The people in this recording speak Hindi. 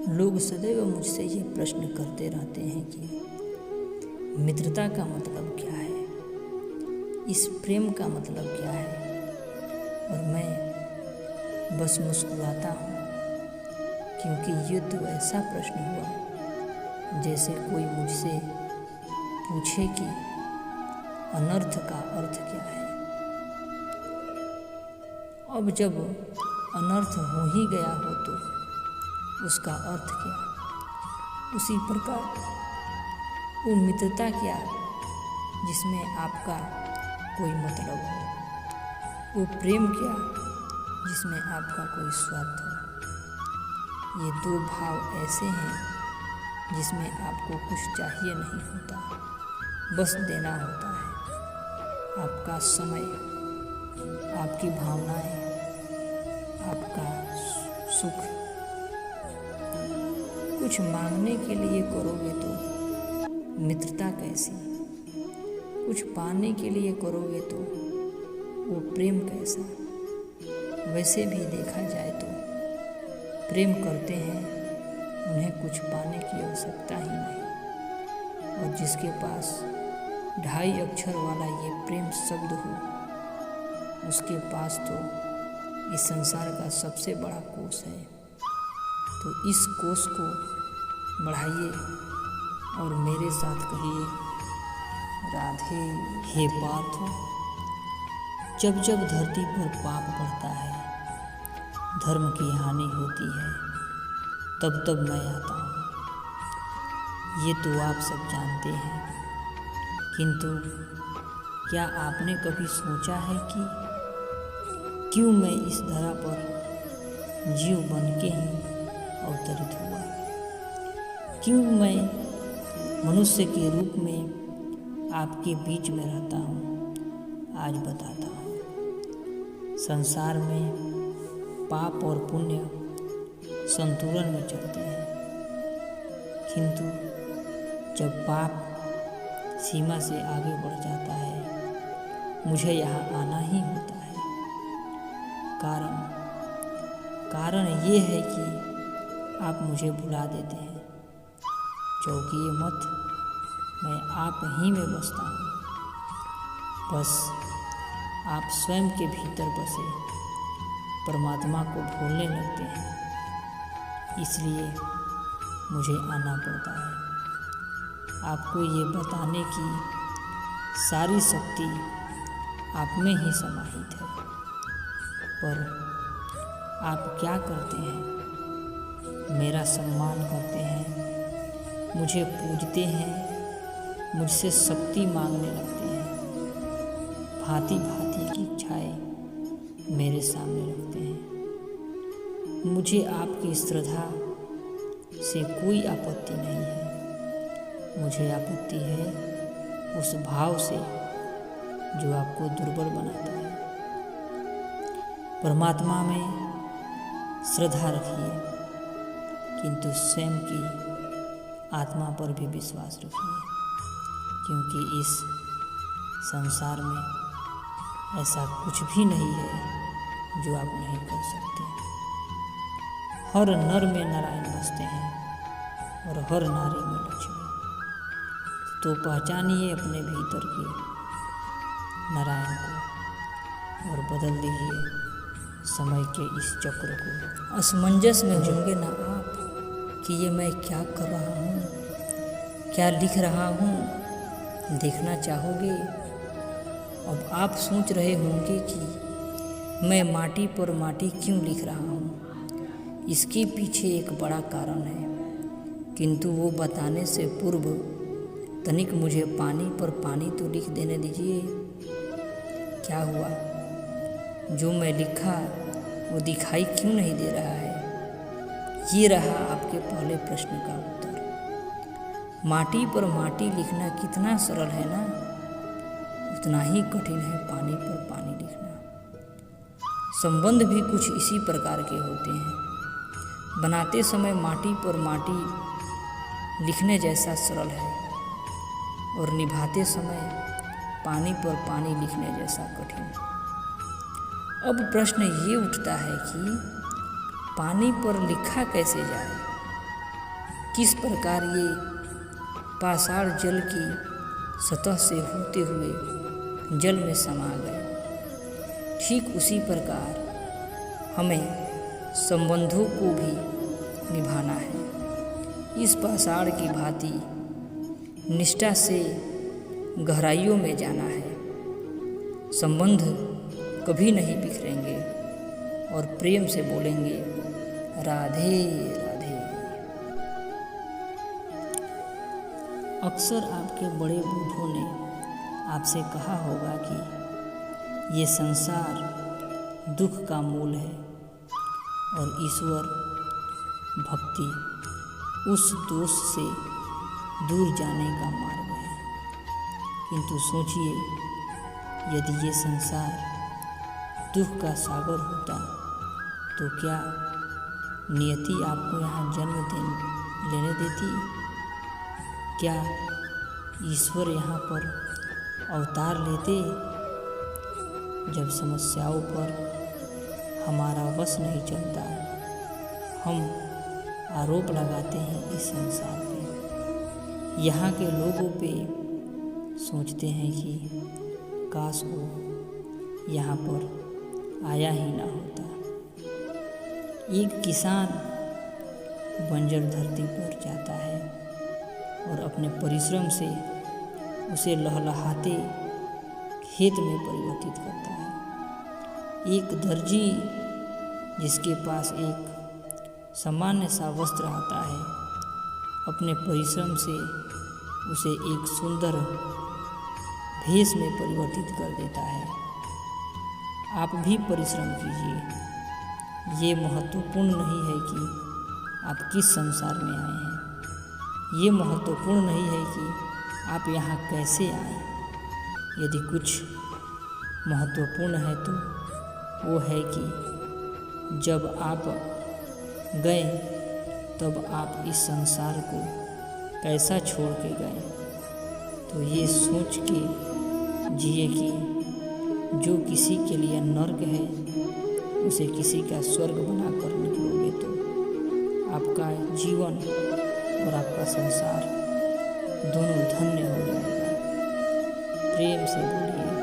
लोग सदैव मुझसे ये प्रश्न करते रहते हैं कि मित्रता का मतलब क्या है, इस प्रेम का मतलब क्या है। और मैं बस मुस्कुराता हूँ, क्योंकि ये तो ऐसा प्रश्न हुआ जैसे कोई मुझसे पूछे कि अनर्थ का अर्थ क्या है। अब जब अनर्थ हो ही गया हो तो उसका अर्थ क्या। उसी प्रकार वो मित्रता क्या जिसमें आपका कोई मतलब हो, वो प्रेम क्या जिसमें आपका कोई स्वार्थ हो। ये दो भाव ऐसे हैं जिसमें आपको कुछ चाहिए नहीं होता, बस देना होता है आपका समय, आपकी भावनाएं, आपका सुख। कुछ मांगने के लिए करोगे तो मित्रता कैसी, कुछ पाने के लिए करोगे तो वो प्रेम कैसा। वैसे भी देखा जाए तो प्रेम करते हैं उन्हें कुछ पाने की आवश्यकता ही नहीं, और जिसके पास 2.5 अक्षर वाला ये प्रेम शब्द हो, उसके पास तो इस संसार का सबसे बड़ा कोष है। तो इस कोष को बढ़ाइए और मेरे साथ कहिए, राधे। हे पार्थ, जब जब धरती पर पाप बढ़ता है, धर्म की हानि होती है, तब तब मैं आता हूँ। ये तो आप सब जानते हैं, किंतु क्या आपने कभी सोचा है कि क्यों मैं इस धरा पर जीव बन के ही अवतरित हुआ, क्यों मैं मनुष्य के रूप में आपके बीच में रहता हूँ। आज बताता हूँ। संसार में पाप और पुण्य संतुलन में चलते हैं, किंतु जब पाप सीमा से आगे बढ़ जाता है, मुझे यहाँ आना ही होता है। कारण ये है कि आप मुझे भुला देते हैं। चौंकिए मत, मैं आप ही में बसता हूँ। बस आप स्वयं के भीतर बसे परमात्मा को भूलने लगते हैं, इसलिए मुझे आना पड़ता है। आपको ये बताने की सारी शक्ति आप में ही समाहित है, पर आप क्या करते हैं? मेरा सम्मान करते हैं, मुझे पूजते हैं, मुझसे शक्ति मांगने लगते हैं, भांति भांति की इच्छाएं मेरे सामने रखते हैं। मुझे आपकी श्रद्धा से कोई आपत्ति नहीं है, मुझे आपत्ति है उस भाव से जो आपको दुर्बल बनाता है। परमात्मा में श्रद्धा रखिए, किंतु स्वयं की आत्मा पर भी विश्वास रखिए, क्योंकि इस संसार में ऐसा कुछ भी नहीं है जो आप नहीं कर सकते। हर नर में नारायण बसते हैं और हर नारी में लक्ष्मी। तो पहचानिए अपने भीतर के नारायण को और बदल दीजिए समय के इस चक्र को। असमंजस में होंगे ना आप कि ये मैं क्या कर रहा हूँ, क्या लिख रहा हूँ, देखना चाहोगे। अब आप सोच रहे होंगे कि मैं माटी पर माटी क्यों लिख रहा हूँ। इसके पीछे एक बड़ा कारण है, किंतु वो बताने से पूर्व तनिक मुझे पानी पर पानी तो लिख देने दीजिए। क्या हुआ, जो मैं लिखा वो दिखाई क्यों नहीं दे रहा है। ये रहा आपके पहले प्रश्न का उत्तर। माटी पर माटी लिखना कितना सरल है ना, उतना ही कठिन है पानी पर पानी लिखना। संबंध भी कुछ इसी प्रकार के होते हैं। बनाते समय माटी पर माटी लिखने जैसा सरल है, और निभाते समय पानी पर पानी लिखने जैसा कठिन। अब प्रश्न ये उठता है कि पानी पर लिखा कैसे जाए। किस प्रकार ये पाषाण जल की सतह से होते हुए जल में समा गए, ठीक उसी प्रकार हमें संबंधों को भी निभाना है। इस पाषाण की भांति निष्ठा से गहराइयों में जाना है। संबंध कभी नहीं बिखरेंगे और प्रेम से बोलेंगे राधे राधे। अक्सर आपके बड़े बूढ़ों ने आपसे कहा होगा कि ये संसार दुख का मूल है और ईश्वर भक्ति उस दोष से दूर जाने का मार्ग है। किंतु सोचिए, यदि ये संसार दुख का सागर होता तो क्या नियति आपको यहाँ जन्म लेने देती? क्या ईश्वर यहाँ पर अवतार लेते? जब समस्याओं पर हमारा वश नहीं चलता, हम आरोप लगाते हैं इस संसार पे, यहाँ के लोगों पे सोचते हैं कि काश वो यहाँ पर आया ही ना होता। एक किसान बंजर धरती पर जाता है और अपने परिश्रम से उसे लहलहाते खेत में परिवर्तित करता है। एक दर्जी जिसके पास एक सामान्य सा वस्त्र आता है, अपने परिश्रम से उसे एक सुंदर भेष में परिवर्तित कर देता है। आप भी परिश्रम कीजिए। ये महत्वपूर्ण नहीं है कि आप किस संसार में आए हैं, ये महत्वपूर्ण नहीं है कि आप यहाँ कैसे आए। यदि कुछ महत्वपूर्ण है तो वो है कि जब आप गए तब आप इस संसार को कैसा छोड़ के गए। तो ये सोच के जिए कि जो किसी के लिए नर्क है उसे किसी का स्वर्ग बना कर निकलोगे तो आपका जीवन और आपका संसार दोनों धन्य हो जाएगा। प्रेम से बोलिए